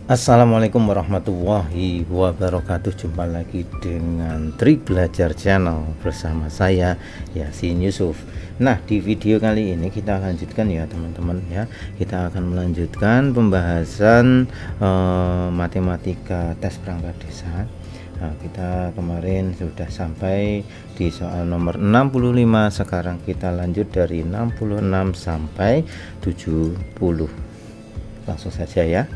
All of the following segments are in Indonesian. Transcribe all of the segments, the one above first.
Assalamualaikum warahmatullahi wabarakatuh. Jumpa lagi dengan Trik Belajar Channel bersama saya Yasin Yusuf. Nah, di video kali ini kita lanjutkan ya teman-teman ya. Kita akan melanjutkan pembahasan matematika tes perangkat desa. Nah, kita kemarin sudah sampai di soal nomor 65. Sekarang kita lanjut dari 66 sampai 70. Langsung saja ya.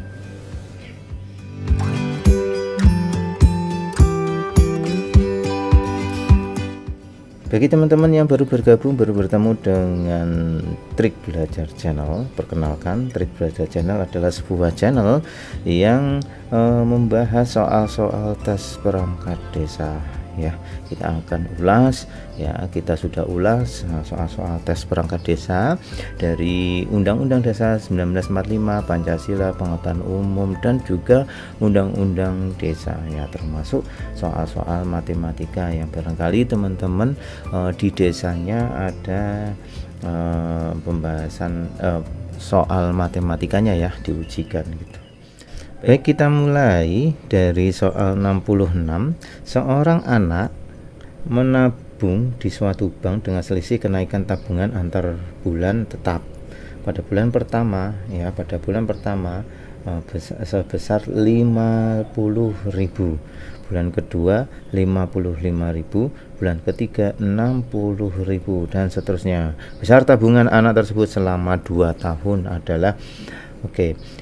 Bagi teman-teman yang baru bergabung, baru bertemu dengan Trik Belajar Channel, perkenalkan, Trik Belajar Channel adalah sebuah channel yang membahas soal-soal tes perangkat desa ya. Kita akan ulas ya, kita sudah ulas soal-soal tes perangkat desa dari Undang-Undang Dasar 1945, Pancasila, pengetahuan umum, dan juga Undang-Undang Desa ya, termasuk soal-soal matematika yang barangkali teman-teman di desanya ada pembahasan soal matematikanya ya, diujikan gitu. Baik, kita mulai dari soal 66. Seorang anak menabung di suatu bank dengan selisih kenaikan tabungan antar bulan tetap. Pada bulan pertama ya, sebesar 50.000, bulan kedua 55.000, bulan ketiga 60.000, dan seterusnya. Besar tabungan anak tersebut selama 2 tahun adalah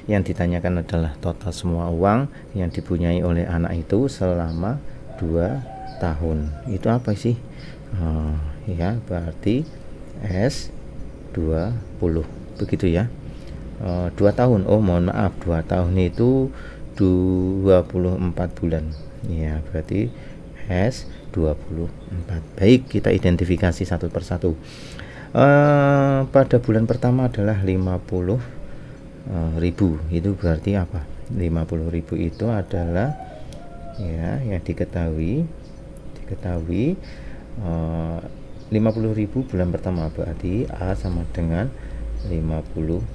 yang ditanyakan adalah total semua uang yang dipunyai oleh anak itu selama 2 tahun. Itu apa sih? Ya, berarti S20 begitu ya. 2 tahun. Oh, mohon maaf, 2 tahun itu 24 bulan. Ya, berarti S24. Baik, kita identifikasi satu persatu. Pada bulan pertama adalah 50.000. Itu berarti apa? 50.000 itu adalah ya yang diketahui 50.000 bulan pertama, berarti A sama dengan 50.000.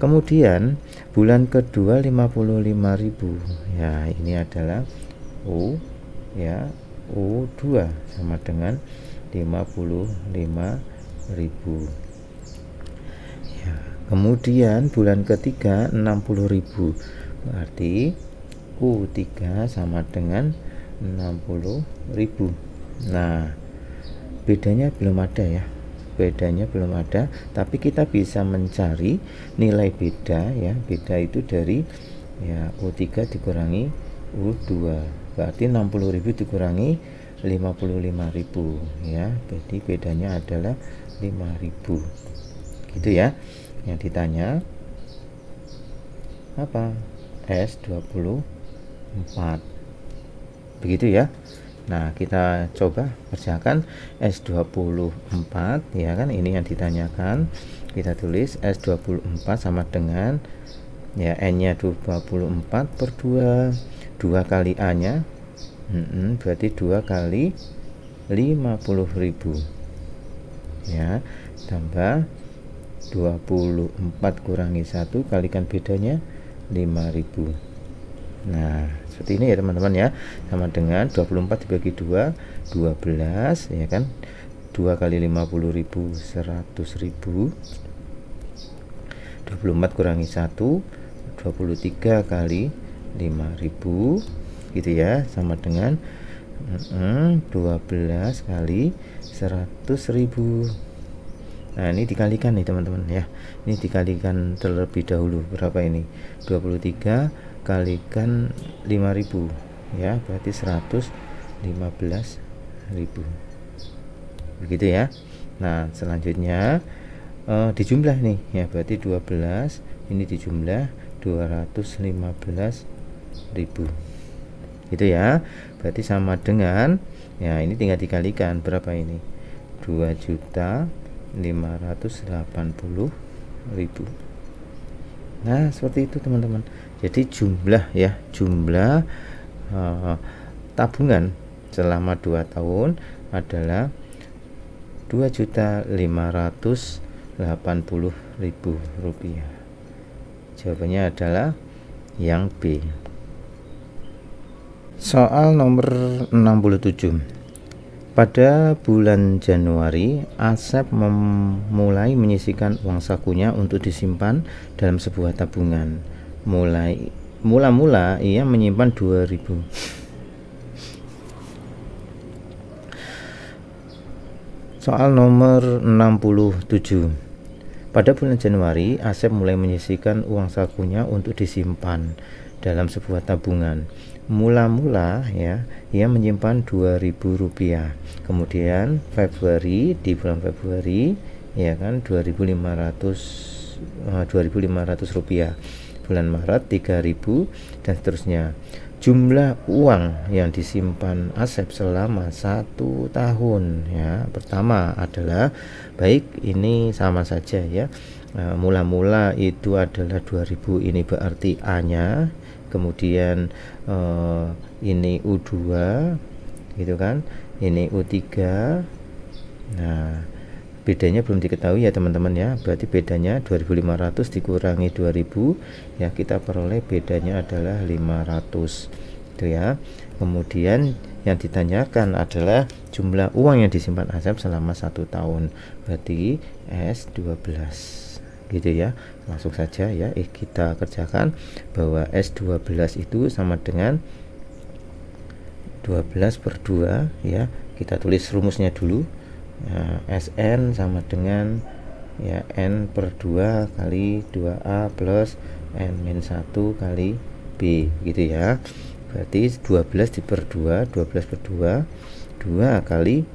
Kemudian bulan kedua 55.000 ya, ini adalah U ya, U2 sama dengan 55.000. Kemudian bulan ketiga 60.000, berarti U3 sama dengan 60.000. Nah, bedanya belum ada, tapi kita bisa mencari nilai beda ya. Beda itu dari ya U3 dikurangi U2, berarti 60.000 dikurangi 55.000 ya, jadi bedanya adalah 5.000 gitu ya. Yang ditanya apa? S24 begitu ya. Nah, kita coba kerjakan S24 ya kan, ini yang ditanyakan. Kita tulis S24 sama dengan ya, N nya 24 per 2 kali A nya berarti 2 kali 50.000 ya, tambah 24 kurangi 1 kalikan bedanya 5.000. Nah, seperti ini ya teman-teman ya, sama dengan 24 dibagi 2 12 ya kan, 2 kali 50.000 100.000, 24 kurangi 1 23 kali 5.000 gitu ya, sama dengan 12 kali 100.000. Nah, ini dikalikan nih teman-teman ya. Ini dikalikan terlebih dahulu. Berapa ini? 23 kalikan 5.000 ya, berarti 115.000. Begitu ya. Nah, selanjutnya dijumlah nih ya, berarti 12 ini dijumlah 215.000. Gitu ya. Berarti sama dengan ya, ini tinggal dikalikan berapa ini? 2.580.000. Nah, seperti itu teman-teman. Jadi jumlah tabungan selama 2 tahun adalah 2.580.000 rupiah. Jawabannya adalah yang B. Soal nomor 67. Pada bulan Januari, Asep memulai menyisihkan uang sakunya untuk disimpan dalam sebuah tabungan. Mula-mula ia menyimpan 2.000. Soal nomor 67. Pada bulan Januari, Asep mulai menyisihkan uang sakunya untuk disimpan dalam sebuah tabungan. Mula-mula ya, ia menyimpan 2.000 rupiah. Kemudian di bulan Februari ya kan 2.500 rupiah. Bulan Maret 3.000 dan seterusnya. Jumlah uang yang disimpan Asep selama 1 tahun ya, pertama adalah baik ini sama saja ya, mula-mula itu adalah 2.000, ini berarti A nya, kemudian ini U2 gitu kan, ini U3. Nah, bedanya belum diketahui ya teman-teman ya, berarti bedanya 2.500 dikurangi 2.000 ya, kita peroleh bedanya adalah 500 itu ya. Kemudian yang ditanyakan adalah jumlah uang yang disimpan Asep selama 1 tahun, berarti S12 gitu ya. Langsung saja ya, kita kerjakan bahwa S12 itu sama dengan 12/2 ya. Kita tulis rumusnya dulu. Sn sama dengan ya N/2 kali 2A plus N-1 kali B gitu ya. Berarti 12/2 2 kali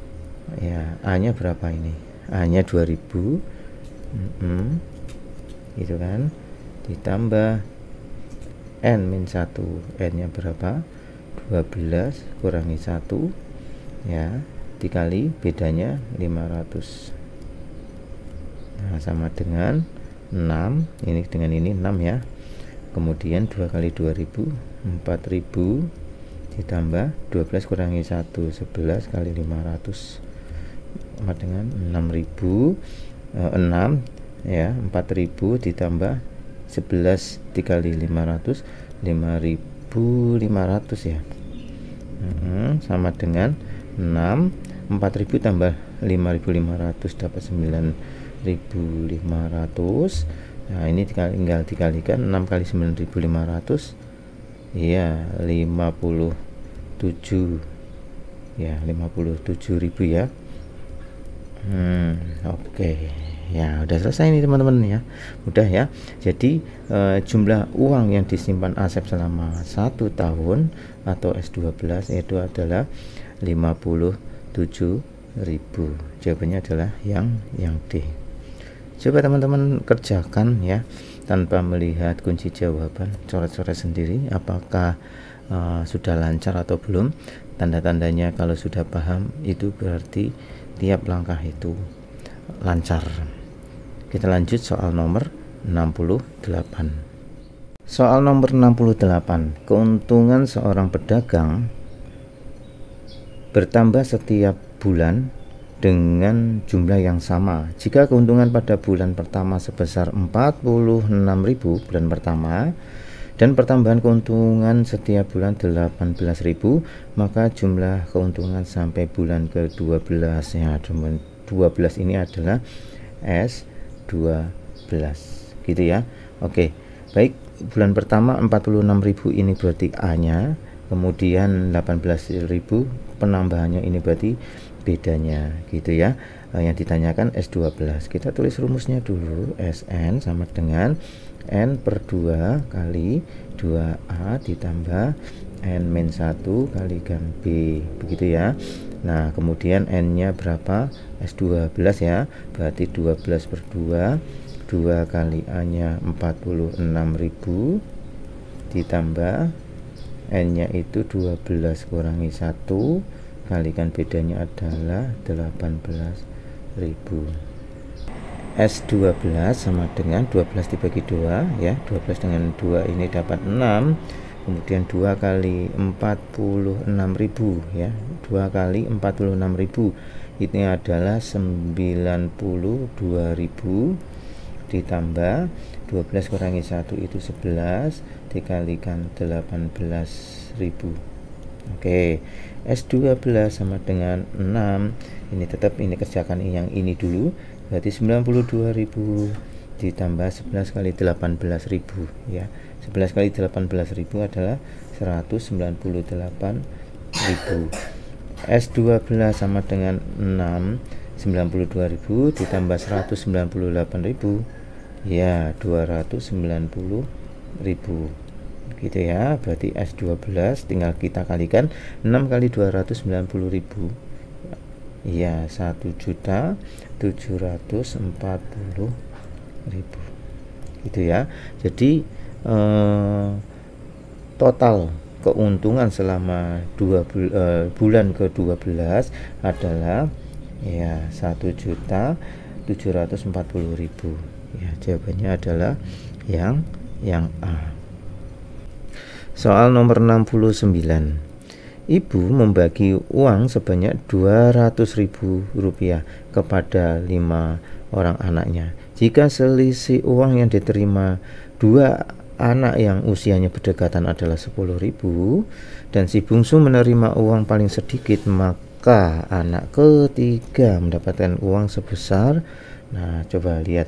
ya, A nya berapa ini? A nya 2.000 gitu kan, ditambah N-1, N nya berapa? 12 kurangi 1 ya, dikali bedanya 500. Nah, sama dengan 6, ini dengan ini 6 ya. Kemudian 2 kali 2.000 4.000 ditambah 12 kurangi 1 11 kali 500 sama dengan 6.000, 6 ya, 4.000 ditambah 11 dikali 500 5.500 ya, sama dengan 6. 4.000 tambah 5.500 dapat 9.500. Nah, ini tinggal dikalikan 6 kali 9.500 ya 57 ya, 57.000 ya. Oke ya, udah selesai nih teman-teman ya, mudah ya. Jadi jumlah uang yang disimpan Asep selama 1 tahun atau S12 itu adalah 57.000. Jawabannya adalah yang D. Coba teman-teman kerjakan ya, tanpa melihat kunci jawaban, coret-coret sendiri apakah sudah lancar atau belum. Tanda-tandanya kalau sudah paham itu berarti tiap langkah itu lancar. Kita lanjut soal nomor 68. Soal nomor 68. Keuntungan seorang pedagang bertambah setiap bulan dengan jumlah yang sama. Jika keuntungan pada bulan pertama sebesar 46.000 bulan pertama dan pertambahan keuntungan setiap bulan 18.000, maka jumlah keuntungan sampai bulan ke-12 ya. 12 ini adalah S12 gitu ya. Oke, baik, bulan pertama 46.000 ini berarti A nya, kemudian 18.000 penambahannya ini berarti bedanya gitu ya. Yang ditanyakan S12, kita tulis rumusnya dulu. Sn sama dengan N/2 kali 2A ditambah N-1 kalikan B begitu ya. Nah, kemudian N nya berapa? S12 ya, berarti 12/2, 2 kali A nya 46.000 ditambah N nya itu 12 kurangi 1 kalikan bedanya adalah 18.000. S12 sama dengan 12 dibagi 2 ya, 12 dengan 2 ini dapat 6, kemudian 2 kali 46.000 ya, 2 kali 46.000 ini adalah 92.000 ditambah 12 kurangi 1 itu 11 dikalikan 18.000. Oke, S12 sama dengan 6. Ini tetap ini kerjakan yang ini dulu, berarti 92.000 ditambah 11 kali 18.000 ya. 11 kali 18.000 adalah 198.000. S12 sama dengan 6, 92.000 ditambah 198.000 ya 290.000 gitu ya. Berarti S12 tinggal kita kalikan 6 kali 290.000 ya 1.740.000 gitu ya. Jadi total keuntungan selama bulan ke-12 adalah ya 1.740.000 ya. Jawabannya adalah yang A. Soal nomor 69. Ibu membagi uang sebanyak Rp200.000 kepada 5 orang anaknya. Jika selisih uang yang diterima dua anak yang usianya berdekatan adalah 10.000 dan si bungsu menerima uang paling sedikit, maka anak ketiga mendapatkan uang sebesar, nah coba lihat,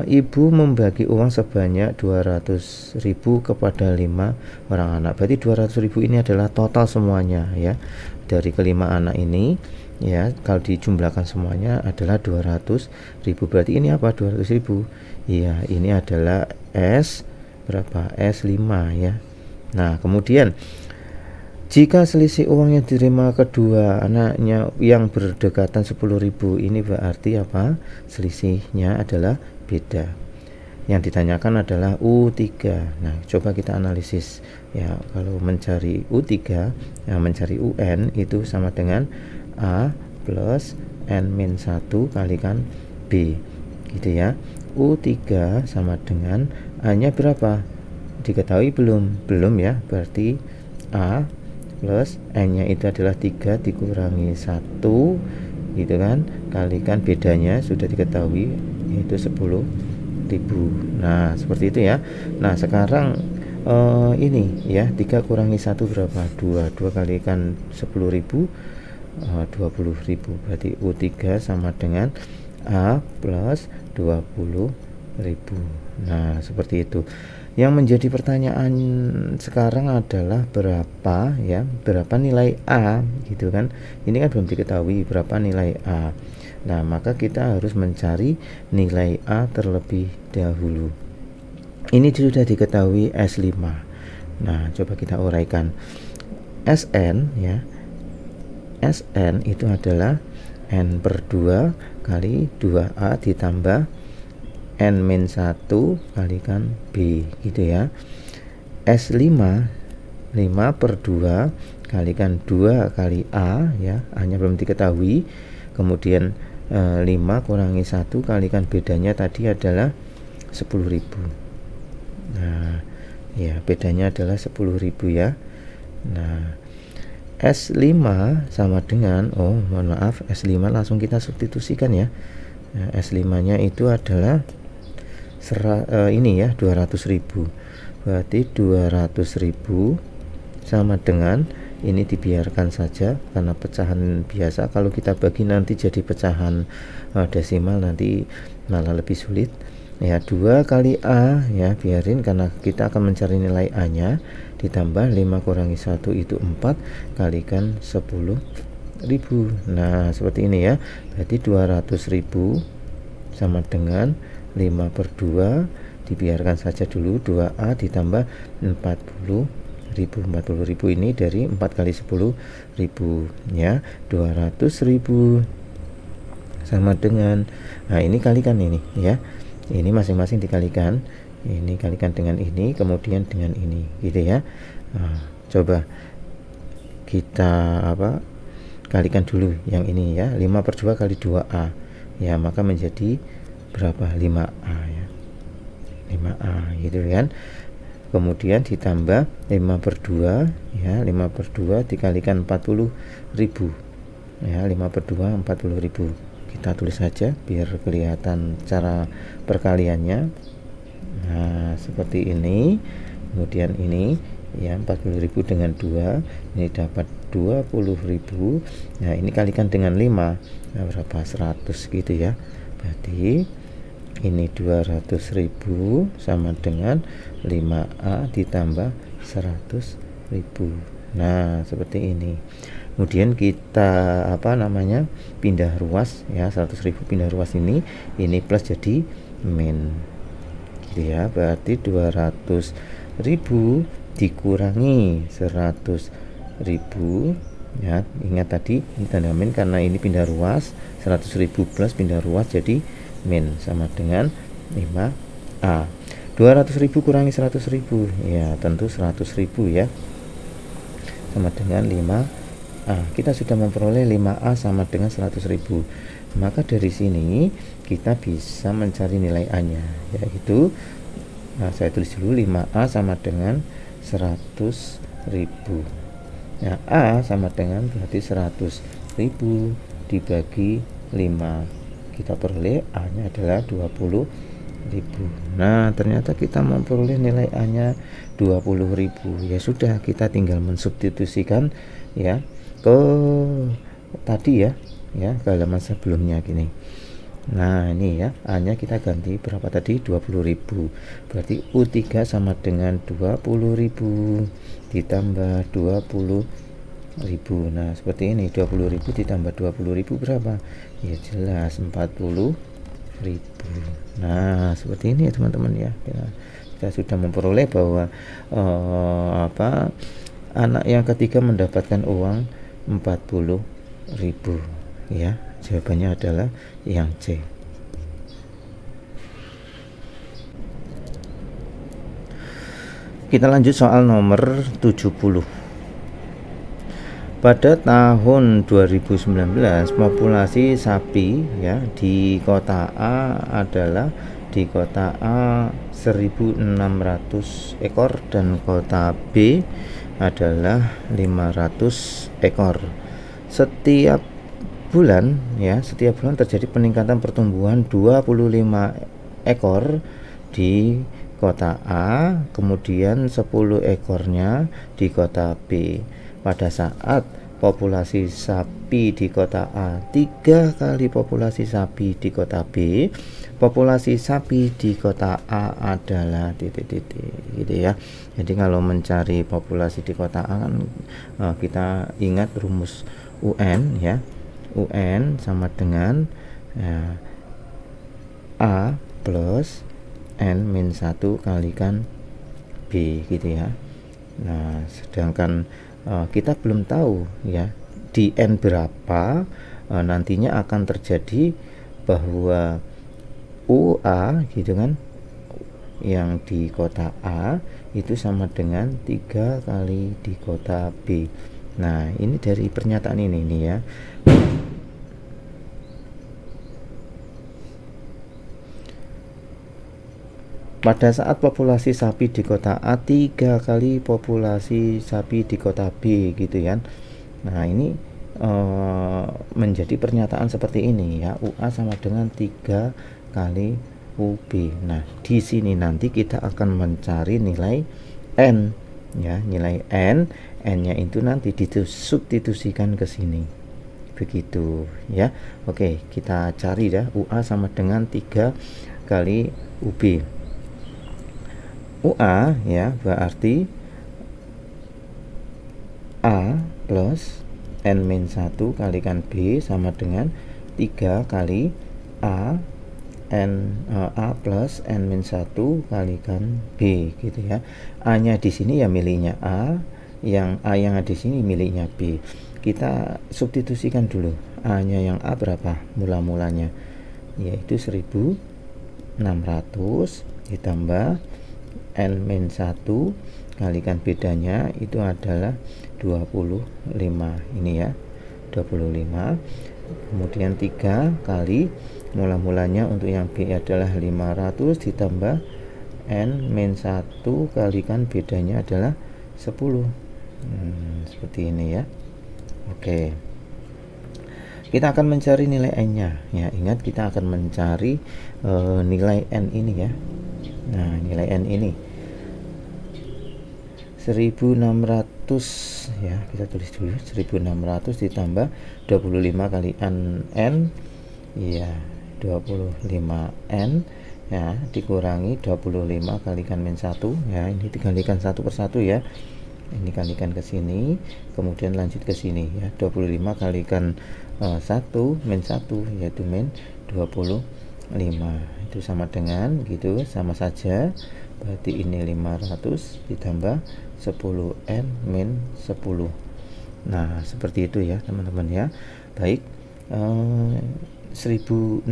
ibu membagi uang sebanyak 200.000 kepada 5 orang anak. Berarti 200.000 ini adalah total semuanya ya, dari kelima anak ini ya. Kalau dijumlahkan semuanya adalah 200.000. Berarti ini apa? 200.000 ya, ini adalah S berapa? S5 ya. Nah kemudian jika selisih uang yang diterima kedua anaknya yang berdekatan 10.000, ini berarti apa? Selisihnya adalah beda. Yang ditanyakan adalah U3. Nah coba kita analisis ya. Kalau mencari U3 ya, mencari UN itu sama dengan A plus N-1 kalikan B gitu ya. U3 sama dengan A nya berapa? Diketahui belum? Belum ya. Berarti A plus N nya itu adalah 3 dikurangi 1 gitu kan, kalikan bedanya sudah diketahui yaitu 10.000. Nah seperti itu ya. Nah sekarang ini ya, 3 kurangi 1 berapa? 2 kalikan 10.000 20.000. Berarti U3 sama dengan A plus 20.000. Nah seperti itu. Yang menjadi pertanyaan sekarang adalah berapa ya, berapa nilai A gitu kan. Ini kan belum diketahui berapa nilai A. Nah maka kita harus mencari nilai A terlebih dahulu. Ini sudah diketahui S5. Nah coba kita uraikan. Sn ya, Sn itu adalah N per 2 kali 2A ditambah N-1 kalikan B gitu ya. S5 5 per 2 kalikan 2 kali A ya, A nya belum diketahui. Kemudian 5 kurangi 1 kalikan bedanya tadi adalah 10.000. Nah ya nah adalah 10.000 ya. Nah S5 sama dengan, oh mohon maaf, S5 langsung kita substitusikan ya. Nah, S5 nya itu adalah ini ya 200.000. Berarti 200.000 sama dengan, ini dibiarkan saja karena pecahan biasa. Kalau kita bagi nanti jadi pecahan desimal nanti malah lebih sulit ya. 2 kali A ya, biarin karena kita akan mencari nilai A nya, ditambah 5 kurangi 1 itu 4 kalikan 10.000. Nah seperti ini ya. Berarti 200.000 sama dengan 5 per 2 dibiarkan saja dulu, 2A ditambah 40.000. 40.000 ini dari 4 kali 10.000 ya, 200.000 sama dengan, nah ini kalikan ini ya, ini masing-masing dikalikan, ini kalikan dengan ini, kemudian dengan ini gitu ya. Nah, coba kita kalikan dulu yang ini ya, 5 per 2 kali 2A ya, maka menjadi berapa? 5A ya, 5A gitu kan. Kemudian ditambah 5 per 2 ya, 5 per 2 dikalikan 40.000 ya, 5 per 2 40.000. kita tulis saja biar kelihatan cara perkaliannya. Nah, seperti ini. Kemudian ini ya 40.000 dengan 2, ini dapat 20.000. Nah, ini kalikan dengan 5. Nah, berapa? 100 gitu ya. Berarti ini 200.000 sama dengan 5A ditambah 100.000. Nah, seperti ini. Kemudian kita pindah ruas ya, 100.000 pindah ruas ini plus jadi min gitu ya. Berarti 200.000 dikurangi 100.000 ya, ingat tadi ini tanda min karena ini pindah ruas, 100.000 plus pindah ruas jadi min sama dengan 5A. 200.000 kurangi 100.000 ya, tentu 100.000 ya, sama dengan 5A. Kita sudah memperoleh 5A sama dengan 100.000. Maka dari sini kita bisa mencari nilai A nya, yaitu saya tulis dulu 5A sama dengan 100.000. Nah, A sama dengan berarti 100.000 dibagi 5. Kita peroleh A nya adalah 20.000. Nah, ternyata kita memperoleh nilai A nya 20.000. Ya sudah, kita tinggal mensubstitusikan ya ke tadi ya ke halaman sebelumnya gini. Nah, ini ya A nya kita ganti berapa tadi? 20.000. Berarti U3 sama dengan 20.000 ditambah 20.000. Nah, seperti ini, 20.000 ditambah 20.000 berapa? Ya jelas 40.000. Nah, seperti ini ya teman-teman ya. Kita sudah memperoleh bahwa anak yang ketiga mendapatkan uang 40.000 ya. Jawabannya adalah yang C. Kita lanjut soal nomor 70. Pada tahun 2019 populasi sapi ya di kota A adalah 1.600 ekor dan kota B adalah 500 ekor. Setiap bulan terjadi peningkatan pertumbuhan 25 ekor di kota A, kemudian 10 ekornya di kota B. Pada saat populasi sapi di kota A 3 kali populasi sapi di kota B, populasi sapi di kota A adalah titik-titik gitu ya. Jadi kalau mencari populasi di kota A kan kita ingat rumus UN ya. UN sama dengan A plus N-1 kalikan B gitu ya. Nah, sedangkan kita belum tahu ya di N berapa nantinya akan terjadi bahwa UA gitu kan, yang di kota A itu sama dengan 3 kali di kota B. Nah, ini dari pernyataan ini nih ya. Pada saat populasi sapi di kota A 3 kali populasi sapi di kota B gitu ya. Nah, ini menjadi pernyataan seperti ini ya. UA sama dengan 3 kali UB. Nah, di sini nanti kita akan mencari nilai N ya, nilai N. N-nya itu nanti disubstitusikan ke sini. Begitu ya. Oke, kita cari ya. UA sama dengan 3 kali UB. UA ya berarti A plus N-1 kalikan B sama dengan 3 kali A plus N-1 kalikan B gitu ya. A nya di sini ya miliknya A, yang A yang ada di sini miliknya B. Kita substitusikan dulu. A nya yang A berapa mula-mulanya, yaitu 1.600 ditambah N-1 kalikan bedanya itu adalah 25 ini ya, 25. Kemudian 3 kali mula-mulanya untuk yang B adalah 500 ditambah N-1 kalikan bedanya adalah 10. Seperti ini ya. Oke. kita akan mencari nilai n-nya ya. Ingat, kita akan mencari nilai n ini ya. Nah, nilai n ini 1600 ya, kita tulis dulu 1600 ditambah 25 kali n ya, 25n ya, dikurangi 25 kalikan min 1 ya. Ini dikalikan satu persatu ya, ini kalikan ke sini, kemudian lanjut ke sini ya. 25 kalikan 1 min 1 yaitu min 25, itu sama dengan gitu, sama saja. Berarti ini 500 ditambah 10n min 10. Nah, seperti itu ya teman-teman ya. Baik, 1600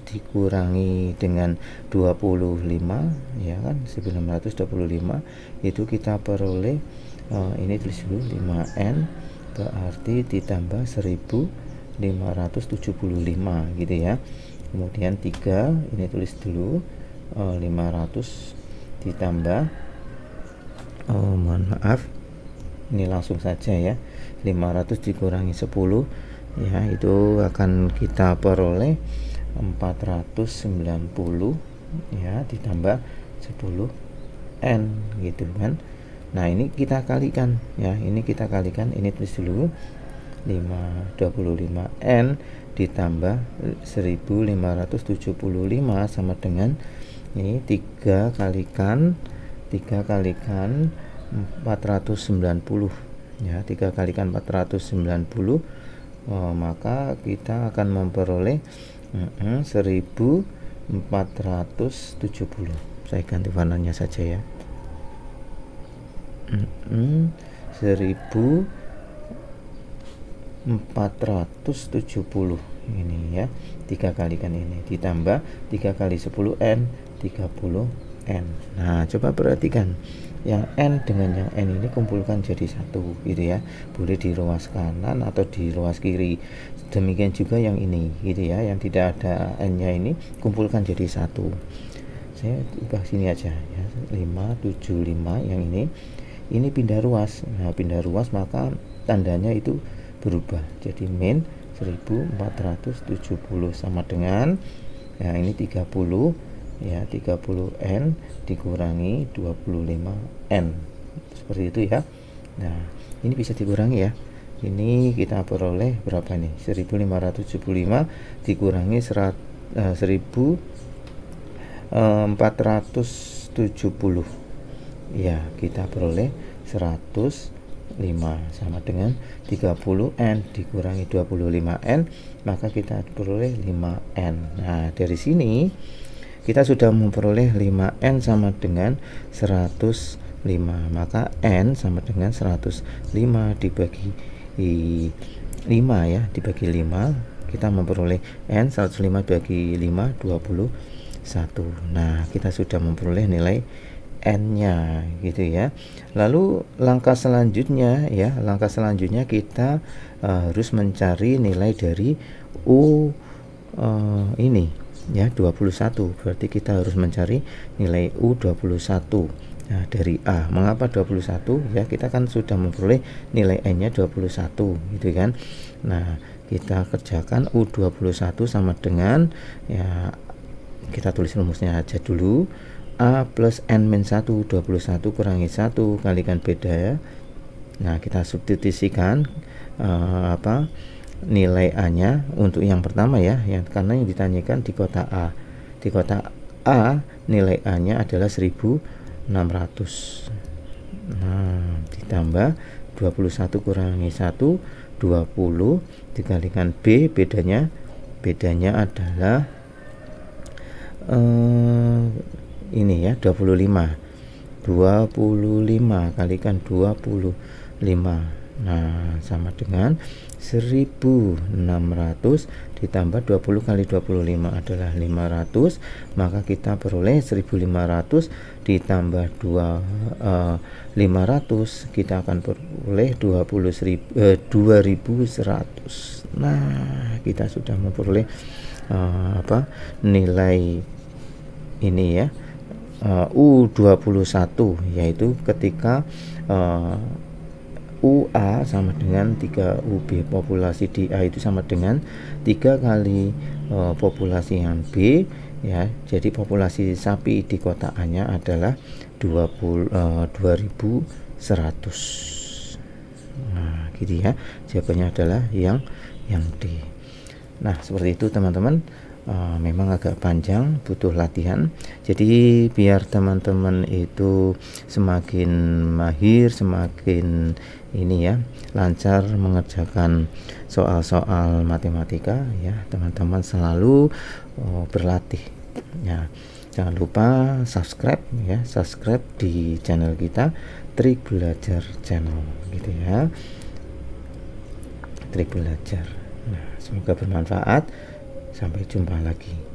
dikurangi dengan 25 ya kan, 1625 itu kita peroleh ini tulis dulu 5n, berarti ditambah 1575 gitu ya. Kemudian 3 ini tulis dulu 500 ditambah mohon maaf, ini langsung saja ya, 500 dikurangi 10 ya, itu akan kita peroleh 490 ya, ditambah 10n gitu kan. Nah, ini kita kalikan ya, ini kita kalikan, ini tulis dulu 25n ditambah 1575 sama dengan ini 3 kalikan 490 ya, 3 kalikan 490, maka kita akan memperoleh 1470. Saya ganti warnanya saja ya, 1470 ini ya. 3 kalikan ini ditambah 3 kali 10n 30n. Nah, coba perhatikan yang n dengan yang n ini kumpulkan jadi satu gitu ya, boleh di ruas kanan atau di ruas kiri. Demikian juga yang ini gitu ya, yang tidak ada n nya ini kumpulkan jadi satu. Saya ubah sini aja ya, 575 yang ini pindah ruas. Nah, pindah ruas maka tandanya itu berubah jadi min 1470 sama dengan ya, ini 30 ya, 30n dikurangi 25n, seperti itu ya. Nah, ini bisa dikurangi ya, ini kita peroleh berapa nih, 1575 dikurangi 1470 ya, kita peroleh 105 sama dengan 30n dikurangi 25n, maka kita peroleh 5n. Nah, dari sini kita sudah memperoleh 5n sama dengan 105, maka n sama dengan 105 dibagi 5 ya, dibagi 5 kita memperoleh n 105 bagi 5 21. Nah, kita sudah memperoleh nilai n nya gitu ya. Lalu langkah selanjutnya ya, langkah selanjutnya kita harus mencari nilai dari u ini ya, 21. Berarti kita harus mencari nilai U21 nah, dari A. Mengapa 21 ya, kita kan sudah memperoleh nilai n nya 21 gitu kan. Nah, kita kerjakan U21 sama dengan ya, kita tulis rumusnya aja dulu, A plus n min 1 21 kurangi 1 kalikan beda ya. Nah, kita substitusikan nilai A nya untuk yang pertama ya, karena yang ditanyakan di kota A. Di kota A nilai A nya adalah 1600. Nah, ditambah 21 kurangi 1 20 dikalikan B, bedanya adalah ini ya, 25 kalikan 25. Nah, sama dengan 1600 ditambah 20 kali 25 adalah 500, maka kita peroleh 1500 ditambah 500 kita akan peroleh 2100. Nah, kita sudah memperoleh nilai ini ya, U21, yaitu ketika UA sama dengan 3UB. Populasi di A itu sama dengan 3 kali populasi yang B ya. Jadi populasi sapi di kota A-nya adalah 2100. Nah, gitu ya. Jawabannya adalah yang D. Nah, seperti itu teman-teman. Memang agak panjang, butuh latihan. Jadi biar teman-teman itu semakin mahir, semakin ini ya, lancar mengerjakan soal-soal matematika ya, teman-teman selalu berlatih ya. Jangan lupa subscribe ya, subscribe di channel kita, Trik Belajar Channel gitu ya. Trik Belajar. Nah, semoga bermanfaat. Sampai jumpa lagi.